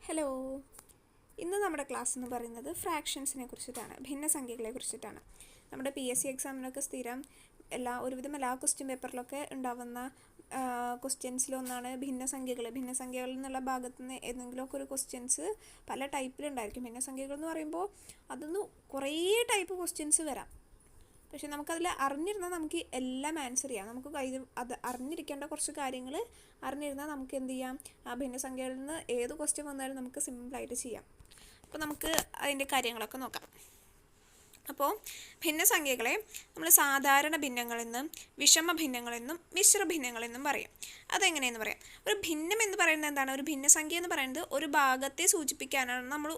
Hello, ഇന്ന് നമ്മുടെ class എന്ന് പറയുന്നത് ഫ്രാക്ഷൻസിനെ കുറിച്ചിട്ടാണ്, ഭിന്നസംഖ്യകളെ കുറിച്ചിട്ടാണ്. നമ്മുടെ PSC എക്സാമിനൊക്കെ സ്ഥിരം ഒരുവിധം എല്ലാ ക്വസ്റ്റ്യൻ പേപ്പറിലൊക്കെ ഉണ്ടാവുന്ന ക്വസ്റ്റ്യൻസിലൊന്നാണ് ഭിന്നസംഖ്യകൾ. ഭിന്നസംഖ്യകൾ എന്നുള്ള ഭാഗത്തു നിന്ന് ഏതെങ്കിലുമൊക്കെ ഒരു ക്വസ്റ്റ്യൻസ് പല ടൈപ്പിലുണ്ടായിരിക്കും. ഭിന്നസംഖ്യകൾ എന്ന് പറയുമ്പോൾ അതൊന്ന് കുറേ ടൈപ്പ് ക്വസ്റ്റ്യൻസ് വരാം. പക്ഷെ നമുക്കതിൽ അറിഞ്ഞിരുന്നാൽ നമുക്ക് എല്ലാം ആൻസർ ചെയ്യാം. നമുക്ക് അത് അറിഞ്ഞിരിക്കേണ്ട കുറച്ച് കാര്യങ്ങൾ അറിഞ്ഞിരുന്നാൽ നമുക്ക് എന്ത് ചെയ്യാം, ആ ഭിന്നസംഖ്യകളിൽ നിന്ന് ഏത് ക്വസ്റ്റ്യൻ വന്നാലും നമുക്ക് സിമ്പിളായിട്ട് ചെയ്യാം. അപ്പോൾ നമുക്ക് അതിൻ്റെ കാര്യങ്ങളൊക്കെ നോക്കാം. അപ്പോൾ ഭിന്നസംഖ്യകളെ നമ്മൾ സാധാരണ ഭിന്നങ്ങളെന്നും വിഷമ ഭിന്നങ്ങളെന്നും മിശ്ര ഭിന്നങ്ങളെന്നും പറയും. അതെങ്ങനെയെന്ന് പറയാം. ഒരു ഭിന്നം എന്ന് പറയുന്നത് എന്താണ്? ഒരു ഭിന്നസംഖ്യ എന്ന് പറയുന്നത് ഒരു ഭാഗത്തെ സൂചിപ്പിക്കാനാണ് നമ്മൾ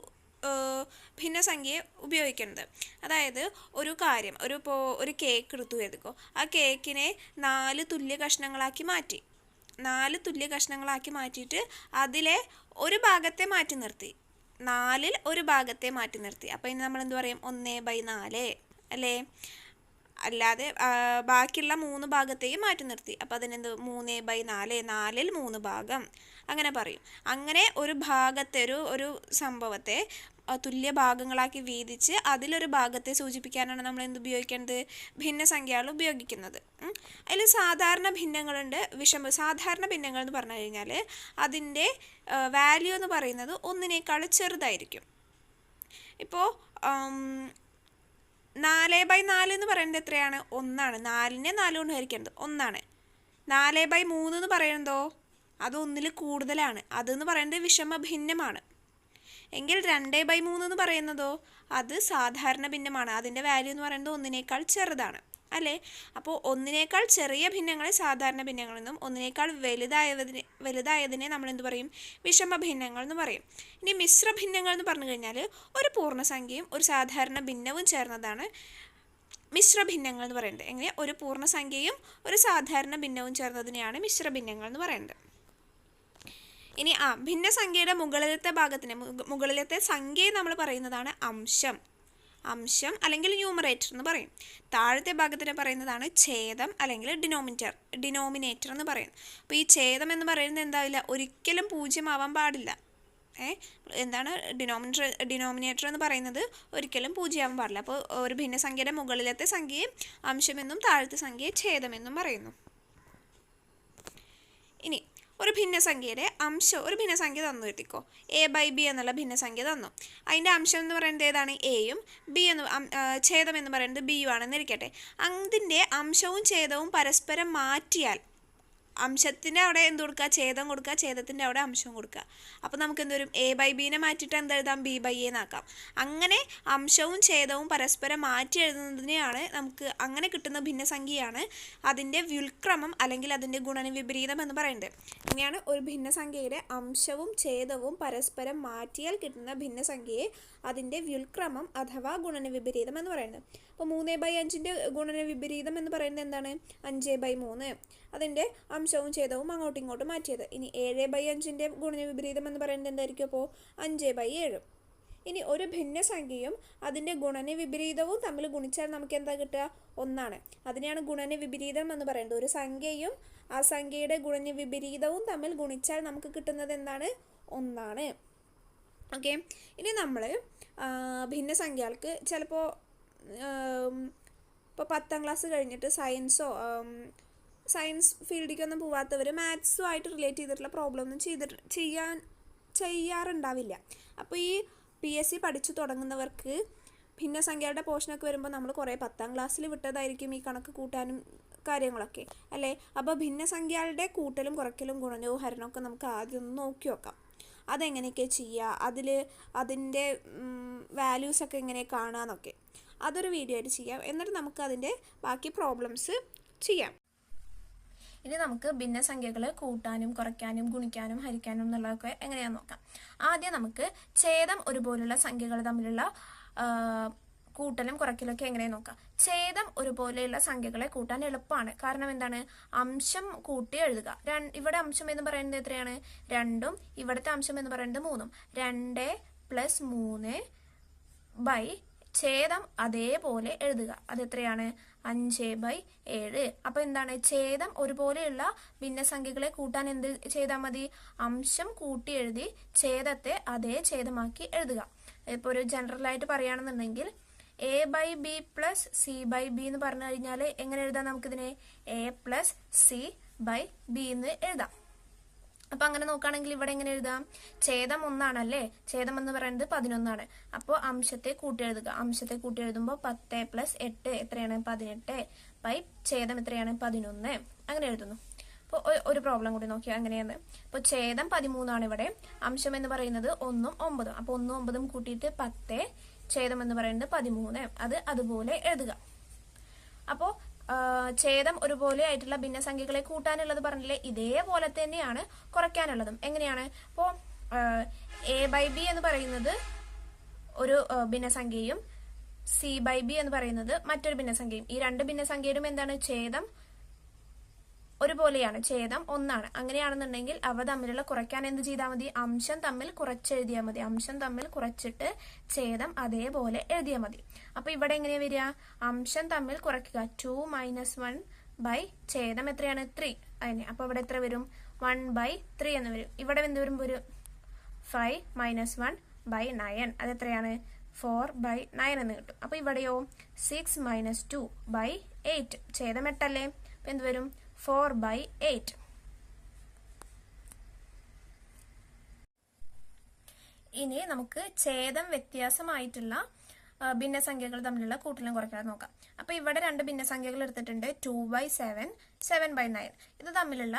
ഭിന്നസംഖ്യയെ ഉപയോഗിക്കുന്നത്. അതായത് ഒരു കാര്യം, ഒരു കേക്ക് എടുത്തു എഴുതിക്കോ. ആ കേക്കിനെ 4 തുല്യ കഷ്ണങ്ങളാക്കി മാറ്റിയിട്ട് അതിലെ ഒരു ഭാഗത്തെ മാറ്റി നിർത്തി, 4-ൽ ഒരു ഭാഗത്തെ മാറ്റി നിർത്തി. അപ്പോൾ ഇനി നമ്മൾ എന്ത് പറയും? 1/4 അല്ലേ? അല്ലാതെ ബാക്കിയുള്ള 3 ഭാഗത്തെയും മാറ്റി നിർത്തി. അപ്പോൾ അതിനെന്ത്? 3/4, 4-ൽ 3 ഭാഗം അങ്ങനെ പറയും. അങ്ങനെ ഒരു ഭാഗത്തെ ഒരു സംഭവത്തെ തുല്യ ഭാഗങ്ങളാക്കി വീതിച്ച് അതിലൊരു ഭാഗത്തെ സൂചിപ്പിക്കാനാണ് നമ്മൾ എന്ത് ഉപയോഗിക്കുന്നത്? ഭിന്നസംഖ്യകൾ ഉപയോഗിക്കുന്നത്. അതിൽ സാധാരണ ഭിന്നങ്ങളുണ്ട്, സാധാരണ ഭിന്നങ്ങൾ എന്ന് പറഞ്ഞു കഴിഞ്ഞാൽ അതിൻ്റെ വാല്യൂ എന്ന് പറയുന്നത് 1-നേക്കാൾ ചെറുതായിരിക്കും. ഇപ്പോൾ 4/4 എന്ന് പറയുന്നത് എത്രയാണ്? 1ആണ്. 4-നെ 4 കൊണ്ട് ഹരിക്കുന്നത് 1ആണ്. 4/3 എന്ന് പറയുന്നതോ അത് 1-ൽ കൂടുതലാണ്. അതെന്ന് പറയുന്നത് വിഷമ ഭിന്നമാണ്. എങ്കിൽ 2/3 എന്ന് പറയുന്നതോ അത് സാധാരണ ഭിന്നമാണ്. അതിൻ്റെ വാല്യൂ എന്ന് പറയുന്നത് 1-നേക്കാൾ ചെറുതാണ് അല്ലേ? അപ്പോൾ 1-നേക്കാൾ ചെറിയ ഭിന്നങ്ങളെ സാധാരണ ഭിന്നങ്ങളെന്നും 1-നേക്കാൾ വലുതായതിനെ നമ്മൾ എന്ത് പറയും? വിഷമ ഭിന്നങ്ങൾ എന്ന് പറയും. ഇനി മിശ്ര ഭിന്നങ്ങൾ എന്ന് പറഞ്ഞു കഴിഞ്ഞാൽ ഒരു പൂർണ്ണസംഖ്യയും ഒരു സാധാരണ ഭിന്നവും ചേർന്നതാണ് മിശ്ര ഭിന്നങ്ങൾ എന്ന് പറയുന്നത്. എങ്ങനെ? ഒരു പൂർണ്ണസംഖ്യയും ഒരു സാധാരണ ഭിന്നവും ചേർന്നതിനെയാണ് മിശ്ര ഭിന്നങ്ങൾ എന്ന് പറയുന്നത്. ഇനി ഭിന്നസംഖ്യയുടെ മുകളിലത്തെ സംഖ്യയെ നമ്മൾ പറയുന്നതാണ് അംശം അല്ലെങ്കിൽ ന്യൂമറേറ്റർ എന്ന് പറയും. താഴത്തെ ഭാഗത്തിനെ പറയുന്നതാണ് ഛേദം അല്ലെങ്കിൽ ഡിനോമിനേറ്റർ എന്ന് പറയും. അപ്പോൾ ഈ ഛേദം എന്ന് പറയുന്നത് എന്താവില്ല? ഒരിക്കലും 0 ആവാൻ പാടില്ല. എന്താണ് ഡിനോമിനേറ്റർ എന്ന് പറയുന്നത്? ഒരിക്കലും 0 ആവാൻ പാടില്ല. അപ്പോൾ ഒരു ഭിന്നസംഖ്യയുടെ മുകളിലത്തെ സംഖ്യയെ അംശമെന്നും താഴത്തെ സംഖ്യയെ ഛേദമെന്നും പറയുന്നു. ഇനി ഒരു ഭിന്നസംഖ്യ തന്നു എത്തിക്കോ. A/B എന്നുള്ള ഭിന്നസംഖ്യ തന്നു. അതിൻ്റെ അംശം എന്ന് പറയുന്നത് ഏതാണ്? എയും ഛേദം എന്ന് പറയുന്നത് ബിയും ആണെന്ന് ഇരിക്കട്ടെ. അതിൻ്റെ അംശവും ഛേദവും പരസ്പരം മാറ്റിയാൽ അംശത്തിൻ്റെ അവിടെ എന്ത് കൊടുക്കുക? ഛേദം കൊടുക്കുക. ഛേദത്തിൻ്റെ അവിടെ അംശവും കൊടുക്കുക. അപ്പോൾ നമുക്ക് എന്തൊരു? A/Bനെ മാറ്റിയിട്ട് എന്തെഴുതാം? B/A എന്നാക്കാം. അങ്ങനെ അംശവും ഛേദവും പരസ്പരം മാറ്റി എഴുതുന്നതിനെയാണ് നമുക്ക് അങ്ങനെ കിട്ടുന്ന ഭിന്നസംഖ്യയാണ് അതിൻ്റെ വ്യുൽക്രമം അല്ലെങ്കിൽ അതിൻ്റെ ഗുണനവിപരീതം എന്ന് പറയുന്നത്. ഇങ്ങനെയാണ് ഒരു ഭിന്നസംഖ്യയുടെ അംശവും ഛേദവും പരസ്പരം മാറ്റിയാൽ കിട്ടുന്ന ഭിന്നസംഖ്യയെ അതിൻ്റെ വ്യുൽക്രമം അഥവാ ഗുണനവിപരീതം എന്ന് പറയുന്നത്. അപ്പോൾ 3/5ൻ്റെ ഗുണനവിപരീതം എന്ന് പറയുന്നത് എന്താണ്? 5/3. അതിൻ്റെ അംശവും ഛേദവും അങ്ങോട്ടും ഇങ്ങോട്ടും മാറ്റിയത്. ഇനി 7/5ൻ്റെ ഗുണനവിപരീതം എന്ന് പറയുന്നത് എന്തായിരിക്കും? അപ്പോൾ 5/7. ഇനി ഒരു ഭിന്നസംഖ്യയും അതിൻ്റെ ഗുണനവിപരീതവും തമ്മിൽ ഗുണിച്ചാൽ നമുക്ക് എന്താ കിട്ടുക? 1ആണ്. അതിനെയാണ് ഗുണനവിപരീതം എന്ന് പറയുന്നത്. ഒരു സംഖ്യയും ആ സംഖ്യയുടെ ഗുണനവിപരീതവും തമ്മിൽ ഗുണിച്ചാൽ നമുക്ക് കിട്ടുന്നത് എന്താണ്? 1ആണ്. ഓക്കെ. ഇനി നമ്മൾ ഭിന്നസംഖ്യകൾക്ക് ചിലപ്പോൾ ഇപ്പോൾ 10ാം ക്ലാസ് കഴിഞ്ഞിട്ട് സയൻസ് ഫീൽഡിലേക്കൊന്നും പോവാത്തവർ മാത്സുമായിട്ട് റിലേറ്റ് ചെയ്തിട്ടുള്ള പ്രോബ്ലം ഒന്നും ചെയ്യാറുണ്ടാവില്ല. അപ്പോൾ ഈ PSC പഠിച്ചു തുടങ്ങുന്നവർക്ക് ഭിന്നസംഖ്യയുടെ പോർഷനൊക്കെ വരുമ്പോൾ നമ്മൾ കുറേ 10ാം ക്ലാസ്സിൽ വിട്ടതായിരിക്കും ഈ കണക്ക് കൂട്ടാനും കാര്യങ്ങളൊക്കെ അല്ലേ? അപ്പോൾ ഭിന്നസംഖ്യകളുടെ കൂട്ടലും കുറയ്ക്കലും ഗുണനവും ഹരണമൊക്കെ നമുക്ക് ആദ്യം ഒന്ന് നോക്കി നോക്കാം. അതെങ്ങനെയൊക്കെ ചെയ്യുക, അതിൻ്റെ വാല്യൂസൊക്കെ എങ്ങനെ കാണുക അതൊരു വീഡിയോ ആയിട്ട് ചെയ്യാം. എന്നിട്ട് നമുക്ക് അതിൻ്റെ ബാക്കി പ്രോബ്ലംസ് ചെയ്യാം. ഇനി നമുക്ക് ഭിന്നസംഖ്യകൾ കൂട്ടാനും കുറയ്ക്കാനും ഗുണിക്കാനും ഹരിക്കാനും എന്നുള്ളതൊക്കെ എങ്ങനെയാണെന്ന് നോക്കാം. ആദ്യം നമുക്ക് ഛേദം ഒരുപോലുള്ള സംഖ്യകൾ തമ്മിലുള്ള കൂട്ടലും കുറയ്ക്കലൊക്കെ എങ്ങനെയാണെന്ന് നോക്കാം. ഛേദം ഒരുപോലെയുള്ള സംഖ്യകളെ കൂട്ടാൻ എളുപ്പമാണ്. കാരണം എന്താണ്? അംശം കൂട്ടി എഴുതുക. ഇവിടെ അംശം എന്ന് പറയുന്നത് എത്രയാണ്? 2ഉം ഇവിടുത്തെ അംശം എന്ന് പറയുന്നത് 3ഉം. 2 + 3 ഛേദം അതേപോലെ എഴുതുക. അതെത്രയാണ്? 5/7. അപ്പൊ എന്താണ്, ഛേദം ഒരുപോലെയുള്ള ഭിന്നസംഖ്യകളെ കൂട്ടാൻ എന്ത് ചെയ്താൽ മതി? അംശം കൂട്ടി എഴുതി ഛേദത്തെ അതേ ഛേദമാക്കി എഴുതുക. ഇപ്പൊ ഒരു ജനറൽ ആയിട്ട് പറയുകയാണെന്നുണ്ടെങ്കിൽ a/b പ്ലസ് c/b എന്ന് പറഞ്ഞു കഴിഞ്ഞാൽ എങ്ങനെ എഴുതാം നമുക്കിതിനെ? a പ്ലസ് c/b എന്ന് എഴുതാം. അപ്പൊ അങ്ങനെ നോക്കുകയാണെങ്കിൽ ഇവിടെ എങ്ങനെ എഴുതാം? ഛേദം 1 അല്ലേ, ഛേദം എന്ന് പറയുന്നത് 11. അപ്പോൾ അംശത്തെ കൂട്ടി എഴുതുക. അംശത്തെ കൂട്ടി എഴുതുമ്പോൾ 10 പ്ലസ് 8 എത്രയാണ്? 18 ബൈ ഛേദം എത്രയാണ്? 11. അങ്ങനെ എഴുതുന്നു. അപ്പോൾ ഒരു പ്രോബ്ലം കൂടി നോക്കിയാൽ അങ്ങനെയാണ്. അപ്പോൾ ഛേദം 13 ഇവിടെ, അംശം എന്ന് പറയുന്നത് 1ഉം 9ഉം. അപ്പൊ 1ഉം 9ഉം കൂട്ടിയിട്ട് 10, ഛേദം എന്ന് പറയുന്നത് 13. അത് അതുപോലെ എഴുതുക. അപ്പോ ഛേദം ഒരുപോലെ ആയിട്ടുള്ള ഭിന്നസംഖ്യകളെ കൂട്ടാനുള്ളത് പറഞ്ഞില്ലേ, ഇതേപോലെ തന്നെയാണ് കുറയ്ക്കാനുള്ളതും. എങ്ങനെയാണ്? അപ്പോൾ a/b എന്ന് പറയുന്നത് ഒരു ഭിന്നസംഖ്യയും c/b എന്ന് പറയുന്നത് മറ്റൊരു ഭിന്നസംഖ്യയും. ഈ രണ്ട് ഭിന്നസംഖ്യയിലും എന്താണ്? ഛേദം ഒരുപോലെയാണ്, ഛേദം 1. അങ്ങനെയാണെന്നുണ്ടെങ്കിൽ അവ തമ്മിലുള്ള കുറയ്ക്കാൻ എന്ത് ചെയ്താൽ മതി? അംശം തമ്മിൽ കുറച്ചെഴുതിയാൽ മതി. അംശം തമ്മിൽ കുറച്ചിട്ട് ഛേദം അതേപോലെ എഴുതിയാൽ മതി. അപ്പൊ ഇവിടെ എങ്ങനെയാ വരിക? അംശം തമ്മിൽ കുറയ്ക്കുക. 2 - 1 ബൈ ഛേദം എത്രയാണ്? 3. അതിനെ അപ്പൊ ഇവിടെ എത്ര വരും? 1/3 എന്ന് വരും. ഇവിടെ എന്ത് വരും? ഒരു 5 - 1/9. അത് എത്രയാണ്? 4/9 എന്ന് കിട്ടും. അപ്പൊ ഇവിടെയോ 6 - 2/8. ഛേദം 8 അല്ലേ, അപ്പൊ എന്ത് വരും? 4/8. ഇനി നമുക്ക് ഛേദം വ്യത്യാസമായിട്ടുള്ള ഭിന്നസംഖ്യകൾ തമ്മിലുള്ള കൂട്ടലും കുറയ്ക്കാതെ നോക്കാം. അപ്പൊ ഇവിടെ രണ്ട് ഭിന്നസംഖ്യകൾ എടുത്തിട്ടുണ്ട്, 2/7, 7/9. ഇത് തമ്മിലുള്ള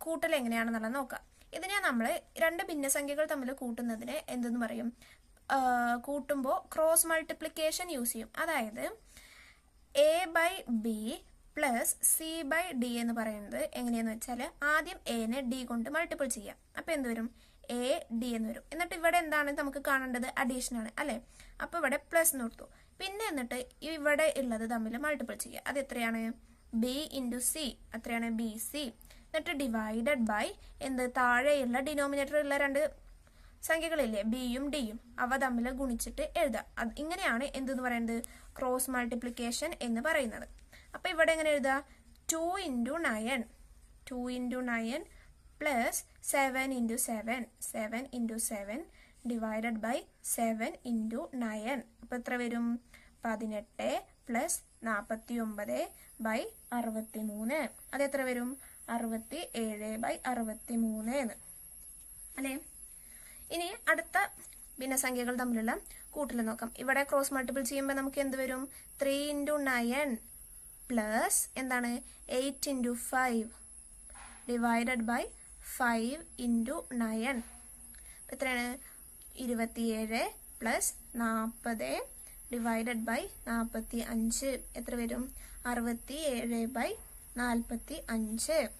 കൂട്ടൽ എങ്ങനെയാണെന്നുള്ളത് നോക്കാം. ഇതിനെ നമ്മൾ രണ്ട് ഭിന്നസംഖ്യകൾ തമ്മിൽ കൂട്ടുന്നതിന് എന്തെന്ന് പറയും? കൂട്ടുമ്പോൾ ക്രോസ് മൾട്ടിപ്ലിക്കേഷൻ യൂസ് ചെയ്യും. അതായത് a/b പ്ലസ് c/d എന്ന് പറയുന്നത് എങ്ങനെയാന്ന് വെച്ചാൽ ആദ്യം എനെ d കൊണ്ട് മൾട്ടിപ്പിൾ ചെയ്യാം. അപ്പൊ എന്ത് വരും? AD എന്ന് വരും. എന്നിട്ട് ഇവിടെ എന്താണ് നമുക്ക് കാണേണ്ടത്? അഡീഷൻ ആണ് അല്ലെ. അപ്പൊ ഇവിടെ പ്ലസ് എന്ന് കൊടുത്തു. പിന്നെ എന്നിട്ട് ഇവിടെ ഉള്ളത് തമ്മിൽ മൾട്ടിപ്പിൾ ചെയ്യുക. അത് എത്രയാണ്? b into c. എത്രയാണ്? BC. എന്നിട്ട് ഡിവൈഡഡ് ബൈ എന്ത്? താഴെയുള്ള ഡിനോമിനേറ്ററിലുള്ള രണ്ട് സംഖ്യകളില്ലേ, ബിയും ഡിയും, അവ തമ്മിൽ ഗുണിച്ചിട്ട് എഴുതാം. ഇങ്ങനെയാണ് എന്തെന്ന് പറയുന്നത്? ക്രോസ് മൾട്ടിപ്ലിക്കേഷൻ എന്ന് പറയുന്നത്. അപ്പൊ ഇവിടെ എങ്ങനെ എഴുതാ? 2 into 9, 2 into 9 plus 7 into 7, 7 into 7 divided by 7 into 9. അപ്പൊ എത്ര വരും? 18 പ്ലസ് 49 ബൈ 63. അത് എത്ര വരും? 67/63 എന്ന് അല്ലേ. ഇനി അടുത്ത ഭിന്നസംഖ്യകൾ തമ്മിലുള്ള കൂട്ടൽ നോക്കാം. ഇവിടെ ക്രോസ് മൾട്ടിപ്പിൾ ചെയ്യുമ്പോൾ നമുക്ക് എന്ത് വരും? 3 ഇൻറ്റു 9 പ്ലസ് എന്താണ്? 8 ഇൻറ്റു 5 ഡിവൈഡഡ് ബൈ 5 ഇൻറ്റു 9. എത്രയാണ്? 27 പ്ലസ് 40 ഡിവൈഡഡ് ബൈ 45. എത്ര വരും? 67/45.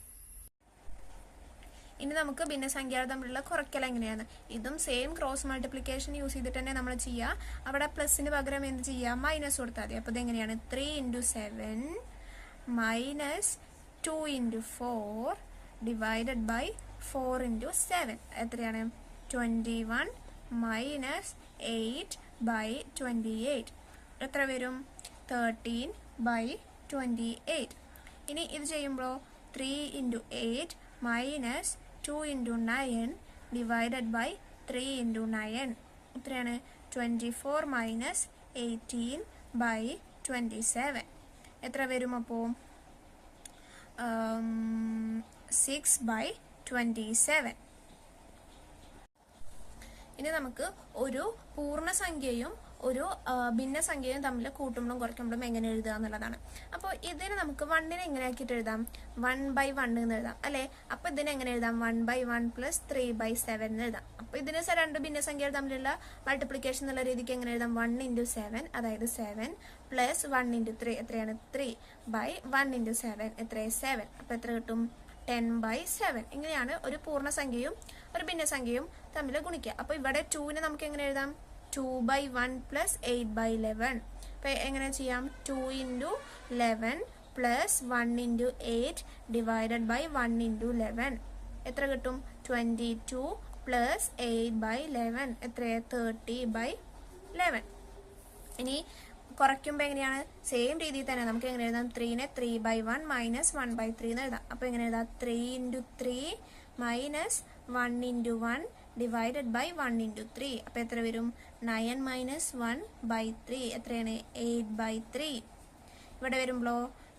ഇനി നമുക്ക് ഭിന്നസംഖ്യകൾ തമ്മിലുള്ള കുറയ്ക്കൽ എങ്ങനെയാണ്? ഇതും സെയിം ക്രോസ് മൾട്ടിപ്ലിക്കേഷൻ യൂസ് ചെയ്തിട്ട് തന്നെ നമ്മൾ ചെയ്യുക. അവിടെ പ്ലസിന് പകരം എന്ത് ചെയ്യുക? മൈനസ് കൊടുത്താൽ മതി. അപ്പൊ ഇതെങ്ങനെയാണ്? 3 into 7 minus 2 into 4 divided by 4 into 7. എത്രയാണ്? 21 മൈനസ് 8/28. എത്ര വരും? 13/28. ഇനി ഇത് ചെയ്യുമ്പോൾ 3 into 8 minus 2 into 9 divided by 3 into 9. എത്രയാണ്? 24 മൈനസ് 18/27. എത്ര വരും? അപ്പോൾ 6/27. ഇനി നമുക്ക് ഒരു പൂർണ്ണസംഖ്യയും ഒരു ഭിന്നസംഖ്യയും തമ്മിൽ കൂട്ടുമ്പോഴും കുറയ്ക്കുമ്പോഴും എങ്ങനെ എഴുതുക എന്നുള്ളതാണ്. അപ്പോൾ ഇതിന് നമുക്ക് 1നെ എങ്ങനെ ആക്കിയിട്ട് എഴുതാം? 1/1 എന്ന് എഴുതാം അല്ലെ. അപ്പൊ ഇതിനെ എങ്ങനെ എഴുതാം? 1/1 പ്ലസ് 3/7 എന്ന് എഴുതാം. അപ്പൊ ഇതിന് രണ്ട് ഭിന്നസംഖ്യകൾ തമ്മിലുള്ള മൾട്ടിപ്ലിക്കേഷൻ എന്നുള്ള രീതിക്ക് എങ്ങനെ എഴുതാം? 1 ഇൻറ്റു 7, അതായത് 7 പ്ലസ് 1 ഇൻറ്റു 3. എത്രയാണ്? 3/1 ഇൻറ്റു 7. എത്രയാണ്? 7. അപ്പൊ എത്ര കിട്ടും? 10/7. ഇങ്ങനെയാണ് ഒരു പൂർണ്ണസംഖ്യയും ഒരു ഭിന്നസംഖ്യയും തമ്മിൽ ഗുണിക്കുക. അപ്പൊ ഇവിടെ 2നെ നമുക്ക് എങ്ങനെ എഴുതാം? 2/1 പ്ലസ് 8/11. അപ്പൊ എങ്ങനെ ചെയ്യാം? 2 into 11 plus 1 into 8 divided by 1 into 11. എത്ര കിട്ടും? 22 പ്ലസ് 8/11. എത്രയാണ്? 30/11. ഇനി കുറയ്ക്കുമ്പോൾ എങ്ങനെയാണ്? സെയിം രീതിയിൽ തന്നെ നമുക്ക് എങ്ങനെ എഴുതാം? 3നെ 3/1 മൈനസ് 1/3 എന്ന് എഴുതാം. അപ്പോൾ എങ്ങനെ എഴുതാം? 3 × 3 മൈനസ് 1 × 1 ഡിവൈഡഡ് ബൈ 1 × 3. അപ്പോൾ എത്ര വരും? 9 മൈനസ് 1/3 എത്രയാണ്? 8/3. ഇവിടെ വരുമ്പോഴോ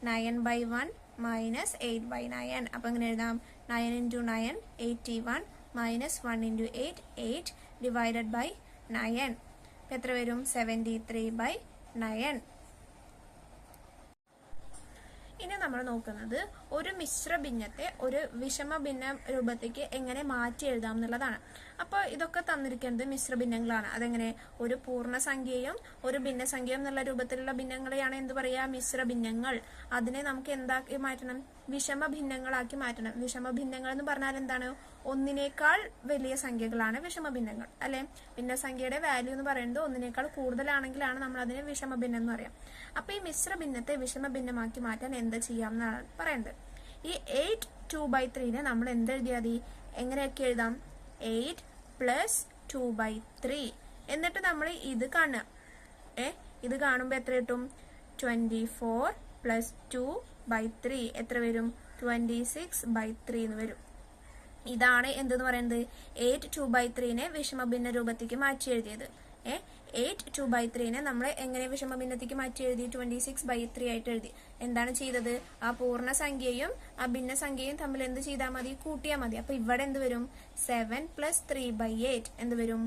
9/1 മൈനസ് 8/9. അപ്പോൾ എങ്ങനെ എഴുതാം? 9 × 9 81 മൈനസ് 1 × 8 8 ഡിവൈഡഡ് ബൈ 9. അപ്പോൾ എത്ര വരും? 73/9. ഇനി നമ്മൾ നോക്കുന്നത് ഒരു മിശ്ര ഭിന്നത്തെ ഒരു വിഷമ ഭിന്ന രൂപത്തേക്ക് എങ്ങനെ മാറ്റി എഴുതാം എന്നുള്ളതാണ്. അപ്പോൾ ഇതൊക്കെ തന്നിരിക്കുന്നത് മിശ്ര ഭിന്നങ്ങളാണ്. അതെങ്ങനെ? ഒരു പൂർണ്ണസംഖ്യയും ഒരു ഭിന്നസംഖ്യയും എന്നുള്ള രൂപത്തിലുള്ള ഭിന്നങ്ങളെയാണ് എന്ത് പറയുക? മിശ്ര ഭിന്നങ്ങൾ. അതിനെ നമുക്ക് എന്താക്കി മാറ്റണം? വിഷമ ഭിന്നങ്ങളാക്കി മാറ്റണം. വിഷമ ഭിന്നങ്ങൾ എന്ന് പറഞ്ഞാൽ എന്താണ്? ഒന്നിനേക്കാൾ വലിയ സംഖ്യകളാണ് വിഷമ ഭിന്നങ്ങൾ, അല്ലെ? ഭിന്നസംഖ്യയുടെ വാല്യൂ എന്ന് പറയുന്നത് ഒന്നിനേക്കാൾ കൂടുതലാണെങ്കിലാണ് നമ്മൾ അതിനെ വിഷമ ഭിന്നം എന്ന് പറയാം. അപ്പൊ ഈ മിശ്ര ഭിന്നത്തെ വിഷമ ഭിന്നമാക്കി മാറ്റാൻ എന്ത് ചെയ്യാം എന്നാണ് പറയുന്നത്. ഈ 8 2/3നെ നമ്മൾ എന്തെഴുതിയാൽ മതി? എങ്ങനെയൊക്കെ എഴുതാം? 8 + 2/3. എന്നിട്ട് നമ്മൾ ഇത് കാണുക. ഇത് കാണുമ്പോൾ എത്ര കിട്ടും? 24 + 2/3 എത്ര വരും? 26/3 എന്ന് വരും. ഇതാണ് എന്തെന്ന് പറയുന്നത്? 8 2/3നെ വിഷമഭിന്ന രൂപത്തേക്ക് മാറ്റി എഴുതിയത്. 8 2/3നെ നമ്മൾ എങ്ങനെ വിഷമഭിന്നത്തേക്ക് മാറ്റി എഴുതി? 26/3 ആയിട്ട് എഴുതി. എന്താണ് ചെയ്തത്? ആ പൂർണ്ണസംഖ്യയും ആ ഭിന്നസംഖ്യയും തമ്മിൽ എന്ത് ചെയ്താൽ മതി? കൂട്ടിയാൽ മതി. അപ്പൊ ഇവിടെ എന്ത് വരും? 7 + 3/8 എന്ത് വരും?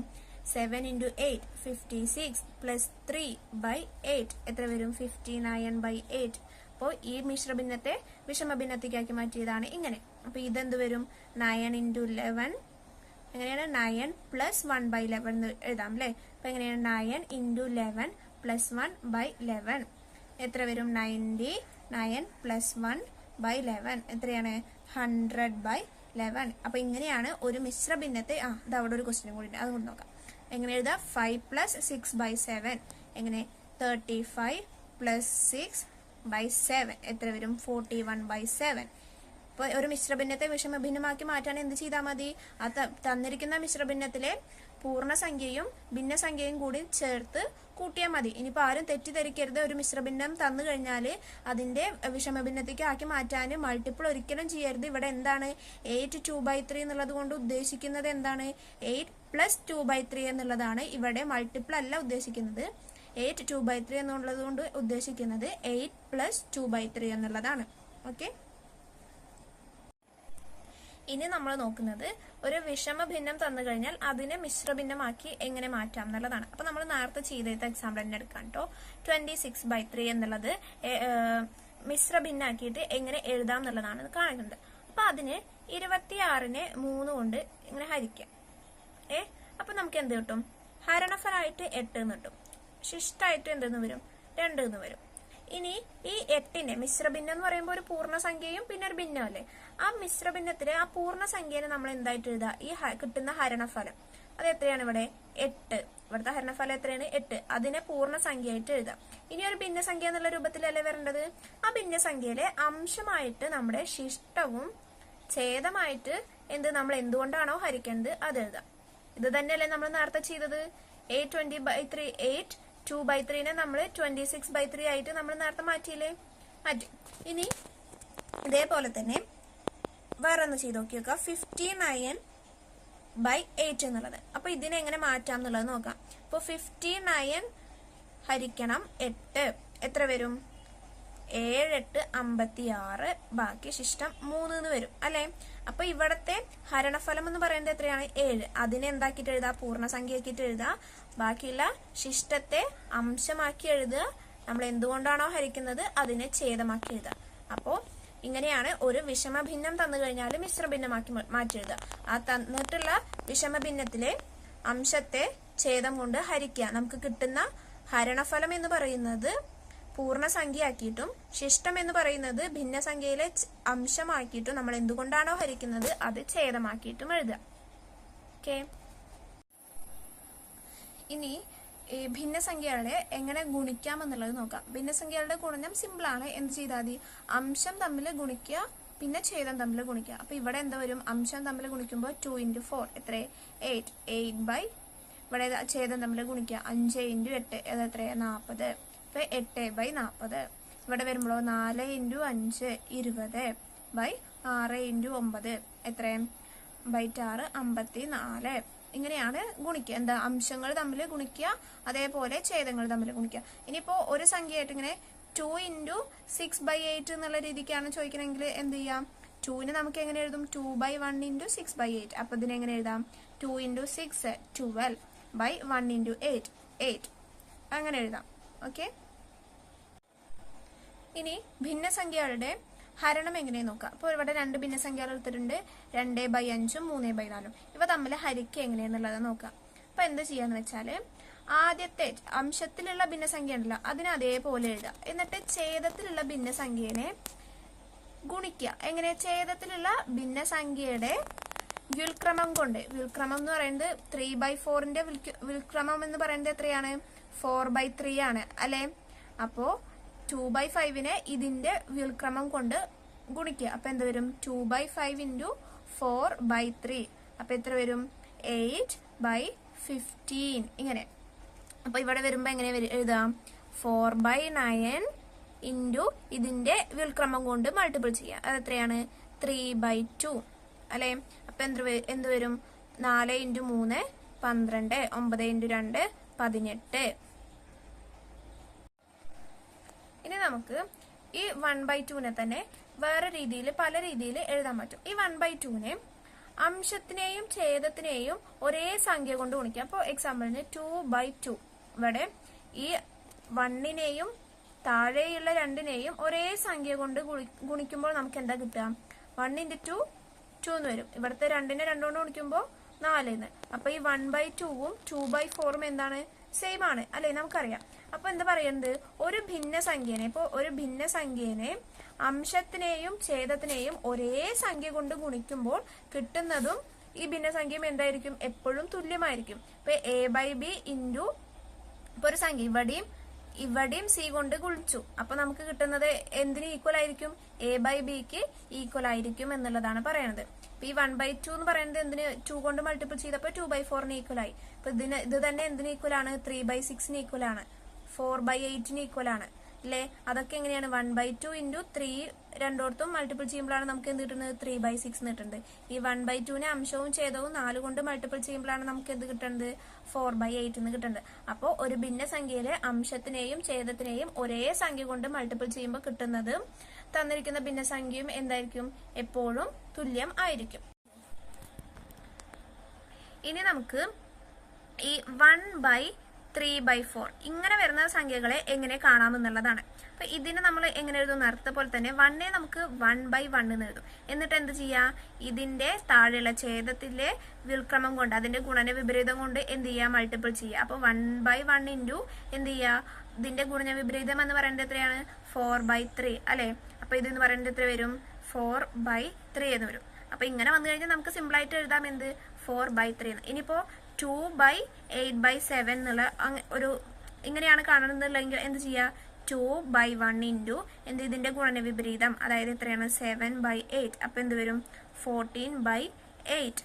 7 × 8 56 + 3/8 എത്ര വരും? 59/8. അപ്പോൾ ഈ മിശ്രഭിന്നത്തെ വിഷമഭിന്നത്തേക്കാക്കി മാറ്റിയതാണ് ഇങ്ങനെ. അപ്പൊ ഇതെന്ത് വരും? 9 × 11 എങ്ങനെയാണ്? 9 + 1/11 എന്ന് എഴുതാം, അല്ലെ? അപ്പൊ എങ്ങനെയാണ്? 9 × 11 + 1/11 എത്ര വരും? 99 + 1/11 എത്രയാണ്? 100/11. അപ്പൊ ഇങ്ങനെയാണ് ഒരു മിശ്രഭിന്നത്തെ. ഇത് അവിടെ ഒരു ക്വസ്റ്റ്യൻ കൂടി ഉണ്ട്, അതുകൊണ്ട് നോക്കാം. എങ്ങനെ എഴുതാം? 5 + 6/7 എങ്ങനെ? 35 + 6/7 എത്ര വരും? 41/7. അപ്പോൾ ഒരു മിശ്രഭിന്നത്തെ വിഷമഭിന്നമാക്കി മാറ്റാൻ എന്ത് ചെയ്താൽ മതി? ആ തന്നിരിക്കുന്ന മിശ്രഭിന്നത്തിലെ പൂർണ്ണസംഖ്യയും ഭിന്നസംഖ്യയും കൂടി ചേർത്ത് കൂട്ടിയാൽ മതി. ഇനിയിപ്പോൾ ആരും തെറ്റിദ്ധരിക്കരുത്. ഒരു മിശ്രഭിന്നം തന്നു കഴിഞ്ഞാൽ അതിന്റെ വിഷമഭിന്നത്തേക്ക് ആക്കി മാറ്റാൻ മൾട്ടിപ്പിൾ ഒരിക്കലും ചെയ്യരുത്. ഇവിടെ എന്താണ് 8 2/3 എന്നുള്ളത് കൊണ്ട് ഉദ്ദേശിക്കുന്നത് എന്താണ്? 8 + 2/3 എന്നുള്ളതാണ്. ഇവിടെ മൾട്ടിപ്പിൾ അല്ല ഉദ്ദേശിക്കുന്നത്. 8 2/3 എന്നുള്ളത് കൊണ്ട് ഉദ്ദേശിക്കുന്നത് 8 + 2/3 എന്നുള്ളതാണ്. ഓക്കെ. ഇനി നമ്മൾ നോക്കുന്നത് ഒരു വിഷമഭിന്നം തന്നു കഴിഞ്ഞാൽ അതിനെ മിശ്രഭിന്നമാക്കി എങ്ങനെ മാറ്റാം എന്നുള്ളതാണ്. അപ്പൊ നമ്മൾ നേരത്തെ ചെയ്ത എക്സാമ്പിൾ തന്നെ എടുക്കാം കേട്ടോ. 26/3 എന്നുള്ളത് മിശ്രഭിന്നാക്കിയിട്ട് എങ്ങനെ എഴുതാം എന്നുള്ളതാണ് കാണിക്കുന്നത്. അപ്പൊ അതിന് 26നെ 3 കൊണ്ട് ഇങ്ങനെ ഹരിക്കാം. അപ്പൊ നമുക്ക് എന്ത് കിട്ടും? ഹരണഫലമായിട്ട് 8 എന്ന് കിട്ടും. ശിഷ്ടായിട്ട് എന്തെന്ന് വരും? 2 എന്ന് വരും. ഇനി ഈ 8നെ മിശ്രഭിന്നം എന്ന് പറയുമ്പോൾ ഒരു പൂർണ്ണസംഖ്യയും പിന്നെ ഒരു ഭിന്നമല്ലേ? ആ മിശ്രഭിന്നത്തിലെ ആ പൂർണ്ണസംഖ്യനെ നമ്മൾ എന്തായിട്ട് എഴുതുക? ഈ കിട്ടുന്ന ഹരണഫലം അത് എത്രയാണ്? ഇവിടെ 8. ഇവിടുത്തെ ഹരണഫലം എത്രയാണ്? 8. അതിനെ പൂർണ്ണസംഖ്യയായിട്ട് എഴുതാം. ഇനി ഒരു ഭിന്നസംഖ്യ എന്നുള്ള രൂപത്തിലല്ലേ വരേണ്ടത്? ആ ഭിന്നസംഖ്യയിലെ അംശമായിട്ട് നമ്മുടെ ശിഷ്ടവും ഛേദമായിട്ട് നമ്മൾ എന്തുകൊണ്ടാണോ ഹരിക്കേണ്ടത് അത് എഴുതാം. ഇത് തന്നെയല്ലേ നമ്മൾ നേരത്തെ ചെയ്തത്? 8 2/3നെ നമ്മൾ 26/3 ആയിട്ട് നമ്മൾ നേരത്തെ മാറ്റിയില്ലേ? മാറ്റി. ഇനി ഇതേപോലെ തന്നെ വേറെ ഒന്ന് ചെയ്ത് നോക്കി നോക്കാം. 59/8 എന്നുള്ളത്. അപ്പൊ ഇതിനെ എങ്ങനെ മാറ്റാം എന്നുള്ളത് നോക്കാം. ഇപ്പൊ 59 ഹരിക്കണം 8 എത്ര വരും? 7 8 56 ബാക്കി ശിഷ്ടം 3 എന്ന് വരും, അല്ലെ? അപ്പൊ ഇവിടത്തെ ഹരണഫലം എന്ന് പറയുന്നത് എത്രയാണ്? 7. അതിനെ എന്താക്കിട്ട് എഴുതാ? പൂർണ്ണസംഖ്യയാക്കിട്ട് എഴുതാ. ബാക്കിയുള്ള ശിഷ്ടത്തെ അംശമാക്കി എഴുതുക. നമ്മൾ എന്തുകൊണ്ടാണോ ഹരിക്കുന്നത് അതിനെ ഛേദമാക്കി എഴുതുക. അപ്പോ ഇങ്ങനെയാണ് ഒരു വിഷമഭിന്നം തന്നു കഴിഞ്ഞാൽ മിശ്രഭിന്നമാക്കി മാറ്റി എഴുതുക. ആ തന്നിട്ടുള്ള വിഷമഭിന്നത്തിലെ അംശത്തെ ഛേദം കൊണ്ട് ഹരിക്കുക. നമുക്ക് കിട്ടുന്ന ഹരണഫലം എന്ന് പറയുന്നത് പൂർണ്ണസംഖ്യയാക്കിയിട്ടും ശിഷ്ടം എന്ന് പറയുന്നത് ഭിന്നസംഖ്യയിലെ അംശമാക്കിയിട്ടും നമ്മൾ എന്തുകൊണ്ടാണോ ഹരിക്കുന്നത് അത് ഛേദമാക്കിയിട്ടും എഴുതുക. ഓക്കെ. ഇനി ഈ ഭിന്നസംഖ്യകളെ എങ്ങനെ ഗുണിക്കാം എന്നുള്ളത് നോക്കാം. ഭിന്നസംഖ്യകളുടെ ഗുണനം സിമ്പിൾ ആണ്. എന്ത് ചെയ്താൽ മതി? അംശം തമ്മിൽ ഗുണിക്കുക പിന്നെ ഛേദം തമ്മിൽ ഗുണിക്കുക. അപ്പൊ ഇവിടെ എന്താ വരും? അംശം തമ്മിൽ ഗുണിക്കുമ്പോൾ 2 × 4 എത്ര? 8. ഇവിടെ ഛേദം തമ്മിൽ ഗുണിക്കുക 5 × 8 എത്ര? 40. അപ്പോൾ 8/40. ഇവിടെ വരുമ്പോൾ 4 × 5 20 ബൈ 6 × 9 എത്രയും ബൈ 6 54. ഇങ്ങനെയാണ് ഗുണിക്കുക. എന്താ, അംശങ്ങൾ തമ്മിൽ ഗുണിക്കുക, അതേപോലെ ഛേദങ്ങൾ തമ്മിൽ ഗുണിക്കുക. ഇനിയിപ്പോൾ ഒരു സംഖ്യയായിട്ട് ഇങ്ങനെ 2 × 6/8 എന്നുള്ള രീതിക്കാണ് ചോദിക്കണമെങ്കിൽ എന്ത് ചെയ്യാം? 2നെ നമുക്ക് എങ്ങനെ എഴുതും? 2/1 × 6/8. അപ്പൊ ഇതിനെ എങ്ങനെ എഴുതാം? 2 × 6 12 ബൈ 1 × 8 8 അങ്ങനെ എഴുതാം. ഓക്കെ. ഇനി ഭിന്നസംഖ്യകളുടെ ഹരണം എങ്ങനെ നോക്കാം. അപ്പോൾ ഇവിടെ 2 ഭിന്നസംഖ്യകൾ എടുത്തിട്ടുണ്ട്, 2/5 3/4. ഇവ തമ്മിൽ ഹരിക്കുക എങ്ങനെയാന്നുള്ളത് നോക്കാം. അപ്പൊ എന്ത് ചെയ്യാന്ന് വെച്ചാല് ആദ്യത്തെ അംശത്തിലുള്ള ഭിന്നസംഖ്യ ഉണ്ടല്ലോ അതിനെ അതേപോലെ എഴുതുക. എന്നിട്ട് ഛേദത്തിലുള്ള ഭിന്നസംഖ്യനെ ഗുണിക്കുക. എങ്ങനെ? ഛേദത്തിലുള്ള ഭിന്നസംഖ്യയുടെ വ്യുൽക്രമം കൊണ്ട്. വ്യുൽക്രമം എന്ന് പറയുന്നത് 3/4ന്റെ വ്യുൽക്രമം എന്ന് പറയുന്നത് എത്രയാണ്? 4/3 ആണ് അല്ലെ? അപ്പോ 2/5നെ ഇതിന്റെ വ്യുൽക്രമം കൊണ്ട് ഗുണിക്കുക. അപ്പൊ എന്ത് വരും? 2/5 × 4/3. അപ്പൊ എത്ര വരും? 8/15 ഇങ്ങനെ. അപ്പൊ ഇവിടെ വരുമ്പോ എങ്ങനെ എഴുതാം? 4/9 × ഇതിന്റെ വ്യുൽക്രമം കൊണ്ട് മൾട്ടിപ്പിൾ ചെയ്യാം. അത് എത്രയാണ്? 3/2 അല്ലെ? അപ്പൊ എന്ത് വരും? 4 × 3 12 9 × 2 18. ഇനി നമുക്ക് ഈ 1/2നെ തന്നെ വേറെ രീതിയിൽ പല രീതിയിൽ എഴുതാൻ പറ്റും. ഈ 1/2നെ അംശത്തിനെയും ഛേദത്തിനെയും ഒരേ സംഖ്യ കൊണ്ട് ഗുണിക്കാം. അപ്പോൾ എക്സാമ്പിളിന് 2/2 ഇവിടെ ഈ 1നെയും താഴെയുള്ള 2നെയും ഒരേ സംഖ്യ കൊണ്ട് ഗുണിക്കുമ്പോൾ നമുക്ക് എന്താ കിട്ടുക? 1 × 2 2 എന്ന് വരും. ഇവിടുത്തെ 2നെ 2 കൊണ്ട് ഗുണിക്കുമ്പോൾ 4 എന്ന്. അപ്പൊ ഈ 1/2ഉം 2/4ഉം എന്താണ്? സെയിം ആണ് അല്ലെ? നമുക്കറിയാം. അപ്പൊ എന്താ പറയുന്നത്? ഒരു ഭിന്നസംഖ്യനെ അംശത്തിനെയും ഛേദത്തിനെയും ഒരേ സംഖ്യ കൊണ്ട് ഗുണിക്കുമ്പോൾ കിട്ടുന്നതും ഈ ഭിന്നസംഖ്യയും എന്തായിരിക്കും? എപ്പോഴും തുല്യമായിരിക്കും. ഇപ്പൊ a/b ഇൻറ്റു ഇപ്പൊ ഒരു സംഖ്യ ഇവിടെയും സി കൊണ്ട് ഗുണിച്ചു. അപ്പൊ നമുക്ക് കിട്ടുന്നത് എന്തിന് ഈക്വൽ ആയിരിക്കും? a/bക്ക് ഈക്വൽ ആയിരിക്കും എന്നുള്ളതാണ് പറയുന്നത്. ഇപ്പൊ ഈ 1/2 എന്ന് പറയുന്നത് എന്തിന്? 2 കൊണ്ട് മൾട്ടിപ്പിൾ ചെയ്തപ്പോ 2/4ന് ഈക്വൽ ആയി. ഇപ്പൊ ഇത് തന്നെ എന്തിന് ഈക്വൽ ആണ്? 3/6ന് ഈക്വൽ ആണ്, 4/8ന് ഈക്വൽ ആണ് അല്ലെ? അതൊക്കെ എങ്ങനെയാണ്? 1/2 × 3 രണ്ടോടത്തും മൾട്ടിപ്പിൾ ചെയ്യുമ്പോഴാണ് നമുക്ക് എന്ത് കിട്ടുന്നത്? 3/6 കിട്ടുന്നത്. ഈ 1/2നെ അംശവും ഛേദവും 4 കൊണ്ട് മൾട്ടിപ്പിൾ ചെയ്യുമ്പോഴാണ് നമുക്ക് എന്ത് കിട്ടുന്നത്? 4/8 കിട്ടുന്നത്. അപ്പോൾ ഒരു ഭിന്നസംഖ്യയിലെ അംശത്തിനെയും ഛേദത്തിനെയും ഒരേ സംഖ്യ കൊണ്ട് മൾട്ടിപ്പിൾ ചെയ്യുമ്പോൾ കിട്ടുന്നത് തന്നിരിക്കുന്ന ഭിന്നസംഖ്യയും എന്തായിരിക്കും? എപ്പോഴും തുല്യം ആയിരിക്കും. ഇനി നമുക്ക് ഈ 1/3/4 ഇങ്ങനെ വരുന്ന സംഖ്യകളെ എങ്ങനെ കാണാമെന്നുള്ളതാണ്. അപ്പൊ ഇതിനെ നമ്മൾ എങ്ങനെ എഴുതും? നേരത്തെ പോലെ തന്നെ 1നെ നമുക്ക് 1/1 എന്ന് എഴുതും. എന്നിട്ട് എന്ത് ചെയ്യാ? ഇതിന്റെ താഴെയുള്ള ഛേദത്തിലെ വ്യുൽക്രമം കൊണ്ട് അതിന്റെ ഗുണന വിപരീതം കൊണ്ട് എന്ത് ചെയ്യാ? മൾട്ടിപ്പിൾ ചെയ്യുക. അപ്പൊ 1/1 ഇൻറ്റു എന്ത് ചെയ്യാ? ഇതിന്റെ ഗുണന വിപരീതം എന്ന് പറയുന്നത് എത്രയാണ്? 4/3 അല്ലെ? അപ്പൊ ഇതെന്ന് പറയുന്നത് എത്ര വരും? 4/3 എന്ന് വരും. അപ്പൊ ഇങ്ങനെ വന്നു കഴിഞ്ഞാൽ നമുക്ക് സിമ്പിൾ ആയിട്ട് എഴുതാം എന്ത്? 4/3 എന്ന്. ഇനിയിപ്പോ 2/8/7 എന്നുള്ള ഒരു ഇങ്ങനെയാണ് കാണുന്നുണ്ടെങ്കിൽ എന്ത് ചെയ്യാ? 2/1 ഇൻറ്റു എന്ത്? ഇതിന്റെ ഗുണന വിപരീതം, അതായത് എത്രയാണ്? 7/8. അപ്പൊ എന്ത് വരും? 14/8.